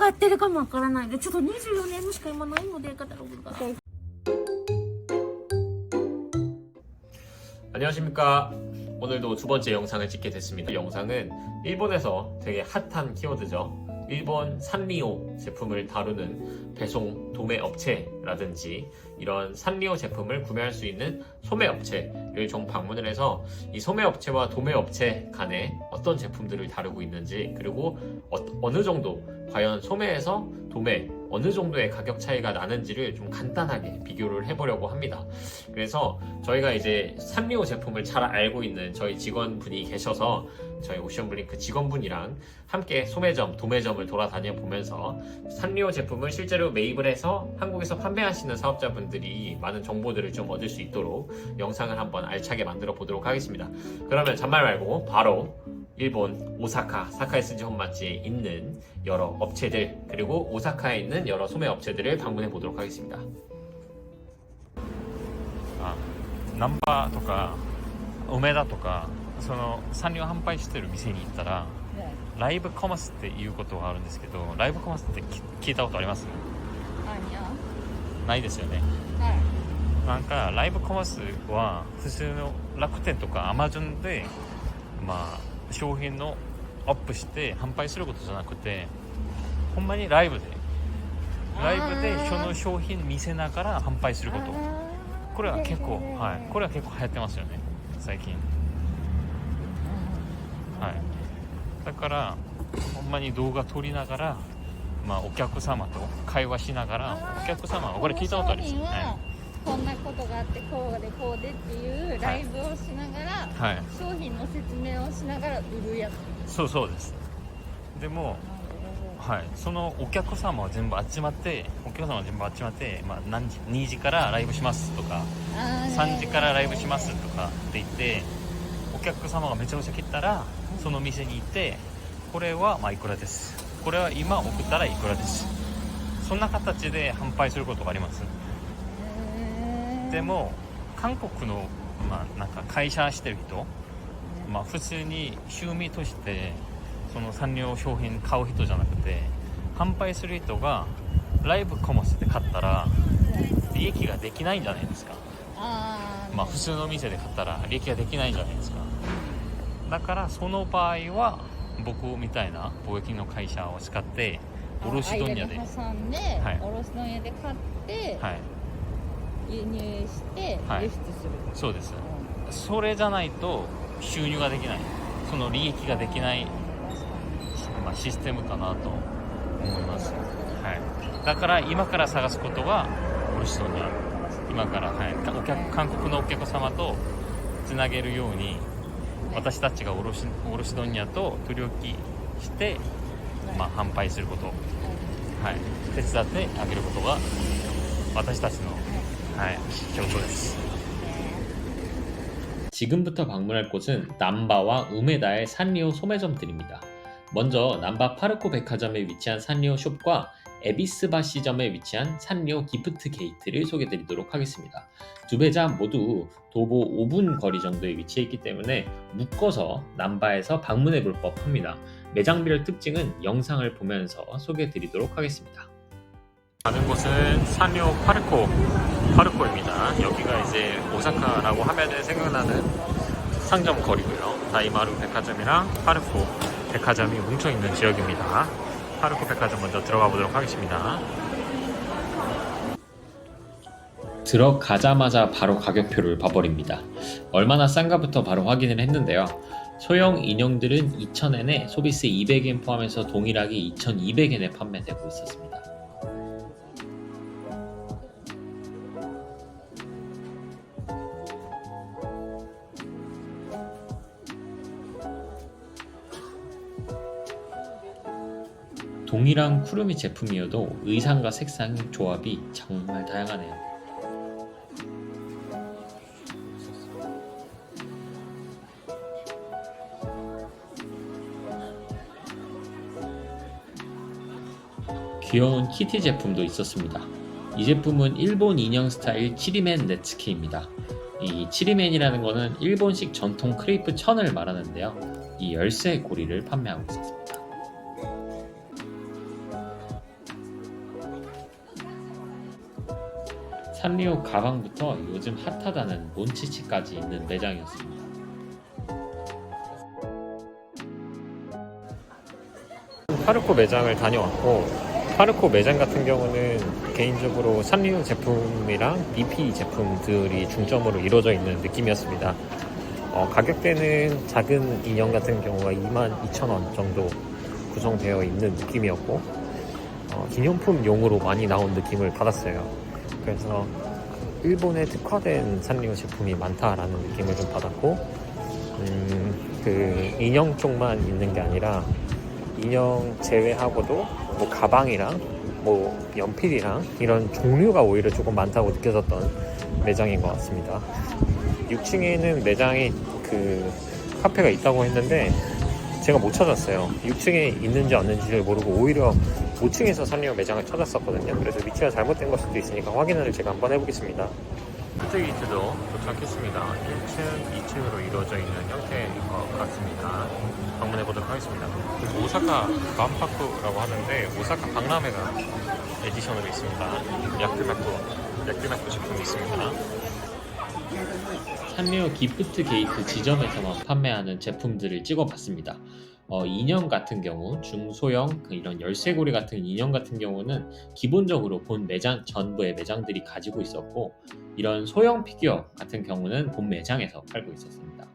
合ってるかもわからないで、ちょっと24年のしか今ないのでカタログが。 안녕하십니까. 오늘도 두 번째 영상을 찍게 됐습니다. 이 영상은 일본에서 되게 핫한 키워드죠. 일본 산리오 제품을 다루는 배송 도매 업체라든지 이런 산리오 제품을 구매할 수 있는 소매 업체를 좀 방문을 해서 이 소매 업체와 도매 업체 간에 어떤 제품들을 다루고 있는지, 그리고 어느 정도 과연 소매에서 도매 어느 정도의 가격 차이가 나는지를 좀 간단하게 비교를 해보려고 합니다. 그래서 저희가 이제 산리오 제품을 잘 알고 있는 저희 직원분이 계셔서 저희 오션블링크 직원분이랑 함께 소매점, 도매점을 돌아다녀 보면서 산리오 제품을 실제로 매입을 해서 한국에서 판매하시는 사업자분들이 많은 정보들을 좀 얻을 수 있도록 영상을 한번 알차게 만들어 보도록 하겠습니다. 그러면 잔말 말고 바로 일본 오사카 사카이스지 혼마치에 있는 여러 업체들, 그리고 오사카에 있는 여러 소매 업체들을 방문해 보도록 하겠습니다. ナンバーとか梅田とかそのサンリオ販売してる店に行ったら、ライブコマスっていうことがあるんですけど、ライブコマスって聞いたことあります？ないですよね。なんかライブコマスは普通の楽天とかアマゾンで商品のアップして販売することじゃなくて、ほんまにライブでその商品見せながら販売すること、これは結構流行ってますよね最近。だからほんまに動画撮りながら、お客様と会話しながら、お客様はこれ聞いたことありますよね。こんなことがあってこうでこうでっていうライブをしながら、商品の説明をしながら売るやつ。そうです。でも、そのお客様は全部集まって、何時2時からライブしますとか、3時からライブしますとかって言って、お客様がめちゃくちゃ来たらその店に行って、これはいくらです、これは今送ったらいくらです、そんな形で販売することがあります。でも韓国の、なんか会社してる人、普通に趣味としてそのサンリオ商品買う人じゃなくて、販売する人がライブコマースで買ったら利益ができないんじゃないですか。普通の店で買ったら利益ができないんじゃないですか。だからその場合は僕みたいな貿易の会社を使って卸問屋で挟んで、卸問屋で買って、輸入して輸出する、そうです。それじゃないと収入ができない、その利益ができない、システムかなと思います。だから今から探すことは卸問屋、今から、韓国のお客様とつなげるように、私たちが卸問屋と取引して、販売すること、手伝ってあげることが私たちの仕事です。 지금부터 방문할 곳은 남바와 우메다의 산리오 소매점들입니다. 먼저 남바 파르코 백화점에 위치한 산리오 숍과 에비스바 시점에 위치한 산리오 기프트 게이트를 소개드리도록 하겠습니다. 두 매장 모두 도보 5분 거리 정도에 위치해 있기 때문에 묶어서 남바에서 방문해 볼 법합니다. 매장별 특징은 영상을 보면서 소개드리도록 하겠습니다. 가는 곳은 산리오 파르코입니다. 여기가 이제 오사카라고 하면 생각나는 상점 거리고요. 다이마루 백화점이랑 파르코 백화점이 뭉쳐있는 지역입니다. 파르코 백화점 먼저 들어가 보도록 하겠습니다. 들어가자마자 바로 가격표를 봐버립니다. 얼마나 싼가부터 바로 확인을 했는데요. 소형 인형들은 2,000엔에 소비세 200엔 포함해서 동일하게 2,200엔에 판매되고 있었습니다. 동일한 쿠루미 제품이어도 의상과 색상의 조합이 정말 다양하네요. 귀여운 키티 제품도 있었습니다. 이 제품은 일본 인형 스타일 치리맨 네츠키입니다. 이 치리맨이라는 거는 일본식 전통 크레이프 천을 말하는데요. 이 열쇠 고리를 판매하고 있었습니다. 산리오 가방부터 요즘 핫하다는 몬치치까지 있는 매장이었습니다. 파르코 매장을 다녀왔고, 파르코 매장 같은 경우는 개인적으로 산리오 제품이랑 BP 제품들이 중점으로 이루어져 있는 느낌이었습니다. 가격대는 작은 인형 같은 경우가 22,000원 정도 구성되어 있는 느낌이었고, 기념품용으로 많이 나온 느낌을 받았어요. 그래서 일본에 특화된 산리오 제품이 많다라는 느낌을 좀 받았고, 그 인형 쪽만 있는 게 아니라 인형 제외하고도 뭐 가방이랑 뭐 연필이랑 이런 종류가 오히려 조금 많다고 느껴졌던 매장인 것 같습니다. 6층에는 매장이 그 카페가 있다고 했는데 제가 못 찾았어요. 6층에 있는지 없는지를 모르고 오히려 5층에서 산리오 매장을 찾았었거든요. 그래서 위치가 잘못된 걸 수도 있으니까 확인을 제가 한번 해보겠습니다. 푸드이트도 도착했습니다. 1층, 2층으로 이루어져 있는 형태인 것 같습니다. 방문해 보도록 하겠습니다. 오사카 만파쿠라고 하는데 오사카 박람회가 에디션으로 있습니다. 야쿠마쿠 제품이 있습니다. 산리오 기프트 게이트 지점에서만 판매하는 제품들을 찍어봤습니다. 인형 같은 경우, 중소형 이런 열쇠고리 같은 인형 같은 경우는 기본적으로 본 매장 전부의 매장들이 가지고 있었고, 이런 소형 피규어 같은 경우는 본 매장에서 팔고 있었습니다.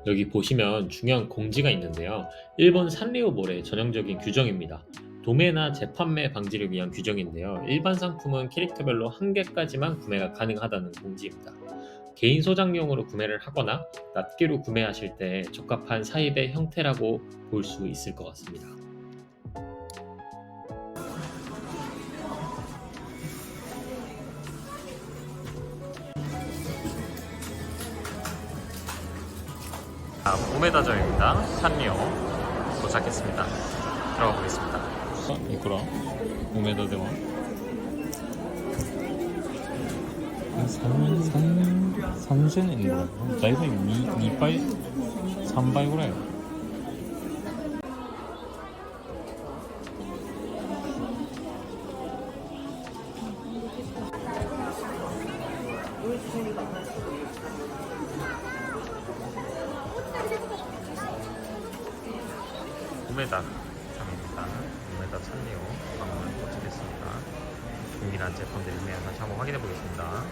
여기 보시면 중요한 공지가 있는데요. 일본 산리오몰의 전형적인 규정입니다. 도매나 재판매 방지를 위한 규정인데요. 일반 상품은 캐릭터별로 한 개까지만 구매가 가능하다는 공지입니다. 개인 소장용으로 구매를 하거나 낱개로 구매하실 때 적합한 사입의 형태라고 볼 수 있을 것 같습니다. 우메다점입니다. 산리오 도착했습니다. 들어가 보겠습니다. いくら梅田では3000円ぐらいだいぶ2倍3倍ぐらい우메다 점입니다. 우메다 산리오 방문 도착했습니다. 동일한 제품들이 있는지 한번 확인해 보겠습니다.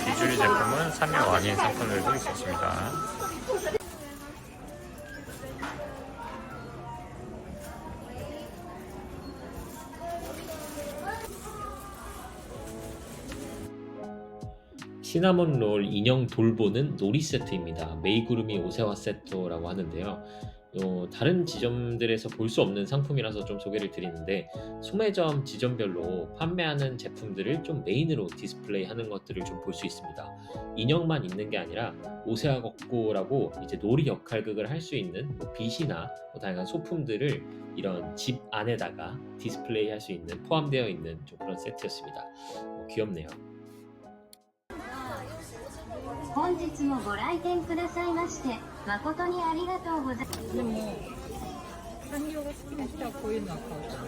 비주류 제품은 산리오 아닌 상품들도 있었습니다. 시나몬 롤 인형 돌보는 놀이 세트입니다. 메이구르미 오세화 세트라고 하는데요. 다른 지점들에서 볼 수 없는 상품이라서 좀 소개를 드리는데, 소매점 지점별로 판매하는 제품들을 좀 메인으로 디스플레이 하는 것들을 좀 볼 수 있습니다. 인형만 있는 게 아니라 오세화 걷고라고 이제 놀이 역할극을 할 수 있는 빛이나 다양한 소품들을 이런 집 안에다가 디스플레이 할 수 있는 포함되어 있는 좀 그런 세트였습니다. 귀엽네요. 本日もご来店くださいまして誠にありがとうございます。でもサンリオが好きな人はこういうのは買うかな。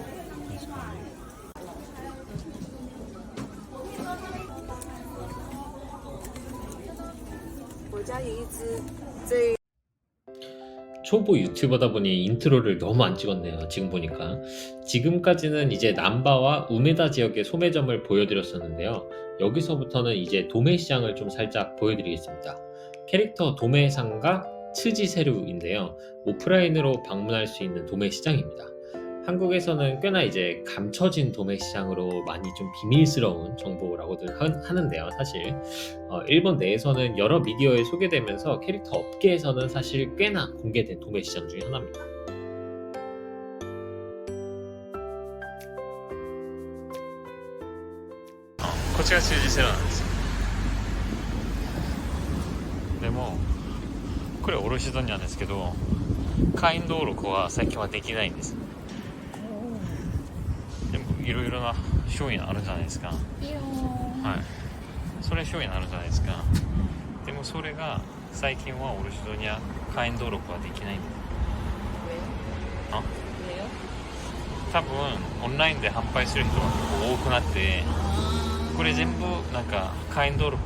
초보 유튜버다 보니 인트로를 너무 안 찍었네요. 지금 보니까 지금까지는 이제 남바와 우메다 지역의 소매점을 보여드렸었는데요. 여기서부터는 이제 도매 시장을 좀 살짝 보여드리겠습니다. 캐릭터 도매상가 츠지세루인데요. 오프라인으로 방문할 수 있는 도매 시장입니다. 한국에서는 꽤나 이제 감춰진 도매 시장으로 많이 좀 비밀스러운 정보라고들 하는데요. 사실 일본 내에서는 여러 미디어에 소개되면서 캐릭터 업계에서는 사실 꽤나 공개된 도매 시장 중에 하나입니다. こっちが忠実なんですよ。でもこれ卸問屋なんですけど、会員登録は最近はできないんです。でもいろいろな商品あるじゃないですか。ピヨーン。はい、それ商品あるじゃないですか。でもそれが最近は卸問屋会員登録はできないんです。あ、上よ。多分オンラインで販売する人が結構多くなって、これ全部なんか会員登録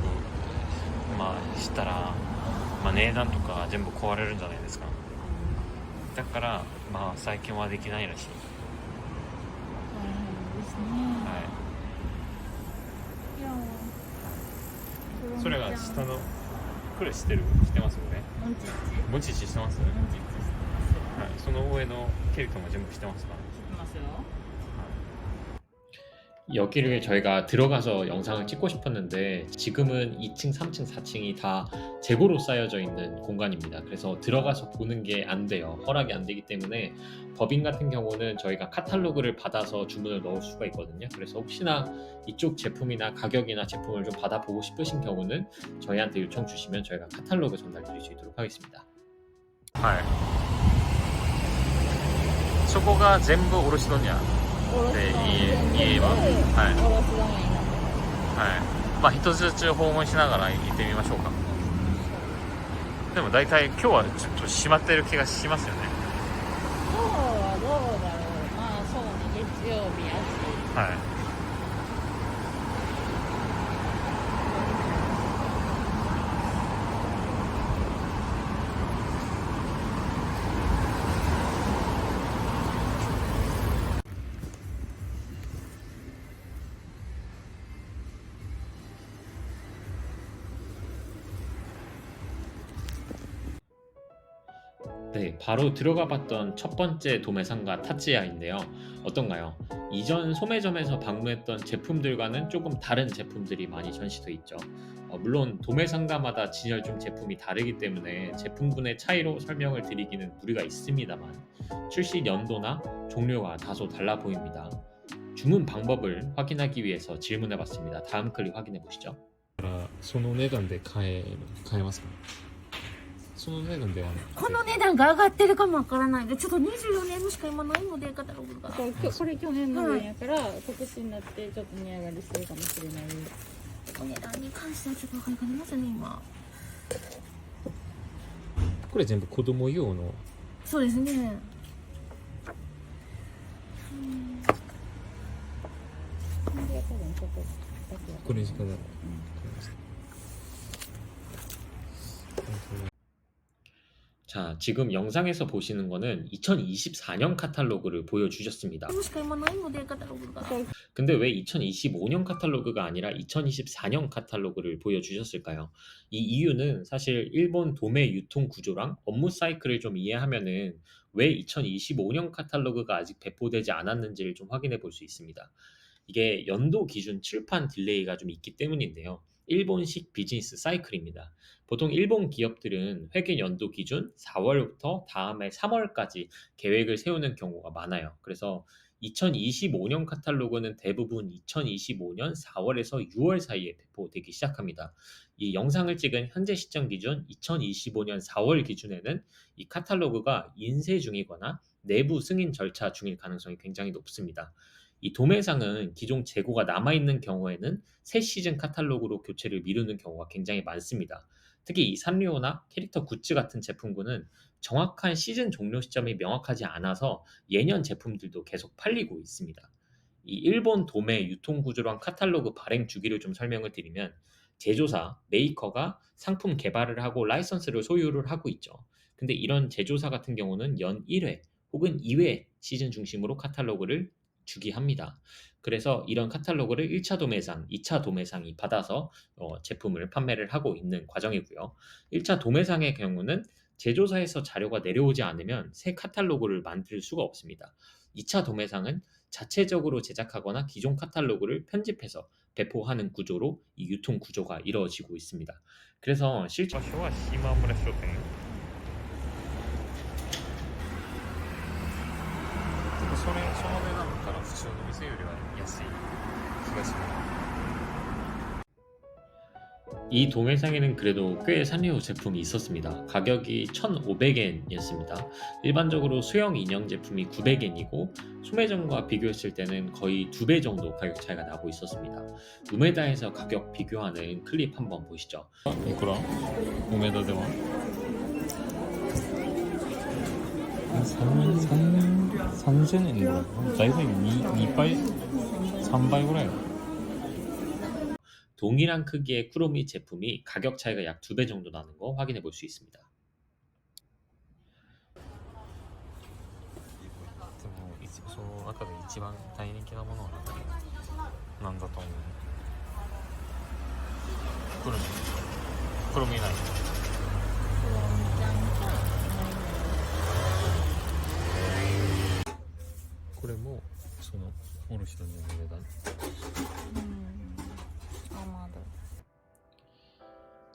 したら、値段とか全部壊れるんじゃないですか。だから最近はできないらしい。大変ですね。はい。いやー、それが下のこれ知ってますよね。モンチッチ。モチチしてます。モンチッチ知ってます。はい。その上の캐릭터も全部知ってますか？知ってますよ。여기를 저희가 들어가서 영상을 찍고 싶었는데 지금은 2층, 3층, 4층이 다 재고로 쌓여져 있는 공간입니다. 그래서 들어가서 보는 게 안 돼요. 허락이 안 되기 때문에 법인 같은 경우는 저희가 카탈로그를 받아서 주문을 넣을 수가 있거든요. 그래서 혹시나 이쪽 제품이나 가격이나 제품을 좀 받아보고 싶으신 경우는 저희한테 요청 주시면 저희가 카탈로그 전달 드릴 수 있도록 하겠습니다. はい。そこが全部卸問屋。で言えば、はい、はい、一つずつ訪問しながら行ってみましょうか。でも大体今日はちょっと閉まってる気がしますよね。今日はどうだろう。そうね、月曜日やし。はい。네, 바로 들어가 봤던 첫 번째 도매상가 타찌야인데요. 어떤가요? 이전 소매점에서 방문했던 제품들과는 조금 다른 제품들이 많이 전시돼 있죠. 물론 도매상가마다 진열중 제품이 다르기 때문에 제품군의 차이로 설명을 드리기는 무리가 있습니다만 출시 연도나 종류가 다소 달라 보입니다. 주문 방법을 확인하기 위해서 질문해 봤습니다. 다음 클립 확인해 보시죠. その値段で買えますか？その値段でこの値段が上がってるかもわからないで、ちょっと24年のしか今ないのでカタログが。これ去年の分やから、今年になってちょっと値上がりするかもしれない。お値段に関してはちょっとわかりませんね今。これ全部子供用の。そうですね。これしかない。자, 지금 영상에서 보시는 거는 2024년 카탈로그를 보여주셨습니다. 근데 왜 2025년 카탈로그가 아니라 2024년 카탈로그를 보여주셨을까요? 이 이유는 사실 일본 도매 유통 구조랑 업무 사이클을 좀 이해하면은 왜 2025년 카탈로그가 아직 배포되지 않았는지를 좀 확인해 볼 수 있습니다. 이게 연도 기준 출판 딜레이가 좀 있기 때문인데요. 일본식 비즈니스 사이클입니다. 보통 일본 기업들은 회계 연도 기준 4월부터 다음해 3월까지 계획을 세우는 경우가 많아요. 그래서 2025년 카탈로그는 대부분 2025년 4월에서 6월 사이에 배포되기 시작합니다. 이 영상을 찍은 현재 시점 기준 2025년 4월 기준에는 이 카탈로그가 인쇄 중이거나 내부 승인 절차 중일 가능성이 굉장히 높습니다. 이 도매상은 기존 재고가 남아있는 경우에는 새 시즌 카탈로그로 교체를 미루는 경우가 굉장히 많습니다. 특히 이 산리오나 캐릭터 굿즈 같은 제품군은 정확한 시즌 종료 시점이 명확하지 않아서 예년 제품들도 계속 팔리고 있습니다. 이 일본 도매 유통 구조랑 카탈로그 발행 주기를 좀 설명을 드리면 제조사, 메이커가 상품 개발을 하고 라이선스를 소유를 하고 있죠. 근데 이런 제조사 같은 경우는 연 1회 혹은 2회 시즌 중심으로 카탈로그를 주기합니다. 그래서 이런 카탈로그를 1차 도매상, 2차 도매상이 받아서 제품을 판매를 하고 있는 과정이고요. 1차 도매상의 경우는 제조사에서 자료가 내려오지 않으면 새 카탈로그를 만들 수가 없습니다. 2차 도매상은 자체적으로 제작하거나 기존 카탈로그를 편집해서 배포하는 구조로 이 유통 구조가 이루어지고 있습니다. 그래서 실제 場所は島村商店。その値段だったら普通の店よりは安い気がする。이 도매상에는 그래도 꽤 산리오 제품이 있었습니다. 가격이 1,500엔이었습니다. 일반적으로 수영 인형 제품이 900엔이고 소매점과 비교했을 때는 거의 2배 정도 가격 차이가 나고 있었습니다. 우메다에서 가격 비교하는 클립 한번 보시죠. いくら梅田では3000円ぐらいだいぶ2倍3倍ぐらい 동일한 크기의 쿠로미 제품이 가격 차이가 약 2배 정도 나는 거 확인해 볼 수 있습니다. でもその中で一番大人気なものは何だと思う黒見ないこれもその卸の値段 아마도.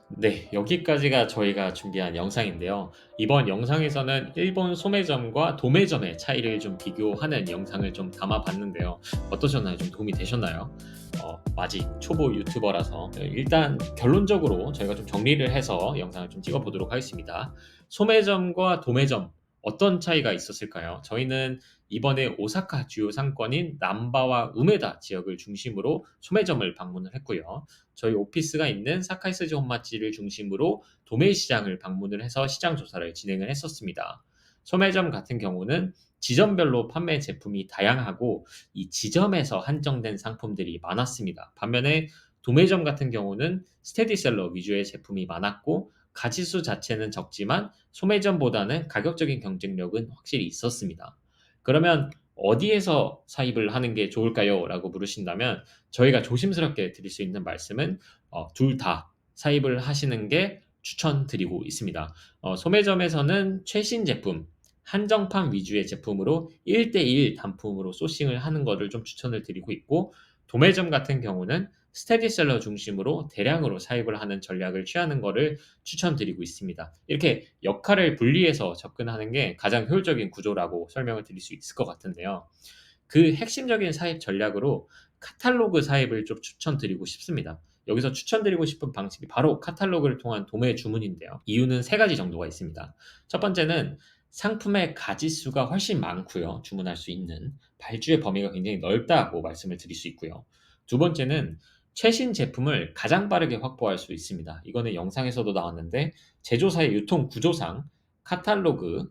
네, 여기까지가 저희가 준비한 영상인데요. 이번 영상에서는 일본 소매점과 도매점의 차이를 좀 비교하는 영상을 좀 담아봤는데요. 어떠셨나요? 좀 도움이 되셨나요? 아직 초보 유튜버라서 일단 결론적으로 저희가 좀 정리를 해서 영상을 좀 찍어보도록 하겠습니다. 소매점과 도매점 어떤 차이가 있었을까요? 저희는 이번에 오사카 주요 상권인 남바와 우메다 지역을 중심으로 소매점을 방문을 했고요. 저희 오피스가 있는 사카이스지 혼마치를 중심으로 도매 시장을 방문을 해서 시장 조사를 진행을 했었습니다. 소매점 같은 경우는 지점별로 판매 제품이 다양하고 이 지점에서 한정된 상품들이 많았습니다. 반면에 도매점 같은 경우는 스테디셀러 위주의 제품이 많았고 가지수 자체는 적지만 소매점보다는 가격적인 경쟁력은 확실히 있었습니다. 그러면 어디에서 사입을 하는 게 좋을까요? 라고 물으신다면 저희가 조심스럽게 드릴 수 있는 말씀은 둘 다 사입을 하시는 게 추천드리고 있습니다. 소매점에서는 최신 제품, 한정판 위주의 제품으로 1대1 단품으로 소싱을 하는 것을 좀 추천을 드리고 있고 도매점 같은 경우는 스테디셀러 중심으로 대량으로 사입을 하는 전략을 취하는 것을 추천드리고 있습니다. 이렇게 역할을 분리해서 접근하는 게 가장 효율적인 구조라고 설명을 드릴 수 있을 것 같은데요. 그 핵심적인 사입 전략으로 카탈로그 사입을 좀 추천드리고 싶습니다. 여기서 추천드리고 싶은 방식이 바로 카탈로그를 통한 도매 주문인데요. 이유는 3가지 정도가 있습니다. 첫 번째는 상품의 가지수가 훨씬 많고요. 주문할 수 있는 발주의 범위가 굉장히 넓다고 말씀을 드릴 수 있고요. 두 번째는 최신 제품을 가장 빠르게 확보할 수 있습니다. 이거는 영상에서도 나왔는데 제조사의 유통 구조상 카탈로그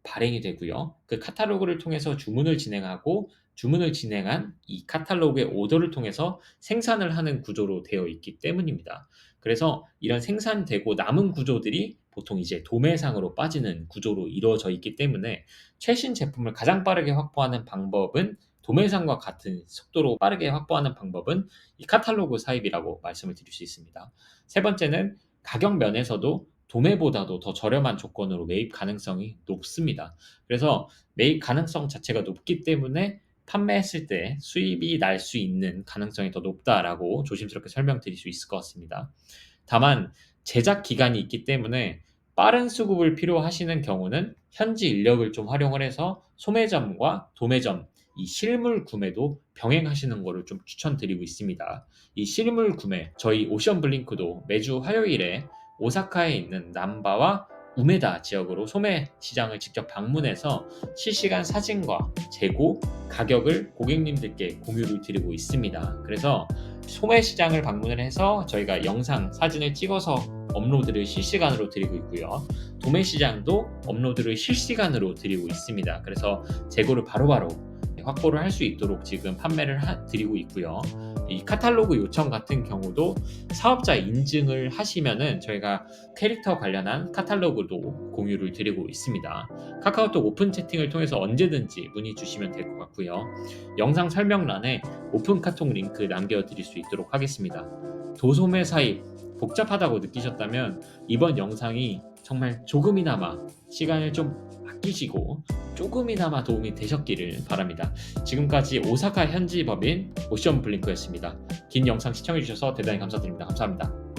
발행이 되고요. 그 카탈로그를 통해서 주문을 진행하고 주문을 진행한 이 카탈로그의 오더를 통해서 생산을 하는 구조로 되어 있기 때문입니다. 그래서 이런 생산되고 남은 구조들이 보통 이제 도매상으로 빠지는 구조로 이루어져 있기 때문에 최신 제품을 가장 빠르게 확보하는 방법은 도매상과 같은 속도로 빠르게 확보하는 방법은 이 카탈로그 사입이라고 말씀을 드릴 수 있습니다. 세 번째는 가격 면에서도 도매보다도 더 저렴한 조건으로 매입 가능성이 높습니다. 그래서 매입 가능성 자체가 높기 때문에 판매했을 때 수입이 날 수 있는 가능성이 더 높다라고 조심스럽게 설명드릴 수 있을 것 같습니다. 다만 제작 기간이 있기 때문에 빠른 수급을 필요하시는 경우는 현지 인력을 좀 활용을 해서 소매점과 도매점 이 실물 구매도 병행하시는 것을 좀 추천드리고 있습니다. 이 실물 구매 저희 오션 블링크도 매주 화요일에 오사카에 있는 남바와 우메다 지역으로 소매 시장을 직접 방문해서 실시간 사진과 재고, 가격을 고객님들께 공유를 드리고 있습니다. 그래서 소매 시장을 방문을 해서 저희가 영상, 사진을 찍어서 업로드를 실시간으로 드리고 있고요. 도매 시장도 업로드를 실시간으로 드리고 있습니다. 그래서 재고를 바로바로 확보를 할 수 있도록 지금 판매를 드리고 있고요. 이 카탈로그 요청 같은 경우도 사업자 인증을 하시면은 저희가 캐릭터 관련한 카탈로그도 공유를 드리고 있습니다. 카카오톡 오픈 채팅을 통해서 언제든지 문의 주시면 될 것 같고요. 영상 설명란에 오픈 카톡 링크 남겨드릴 수 있도록 하겠습니다. 도소매 사입 복잡하다고 느끼셨다면 이번 영상이 정말 조금이나마 시간을 좀 아끼시고 조금이나마 도움이 되셨기를 바랍니다. 지금까지 오사카 현지 법인 오션 블링크였습니다. 긴 영상 시청해주셔서 대단히 감사드립니다. 감사합니다.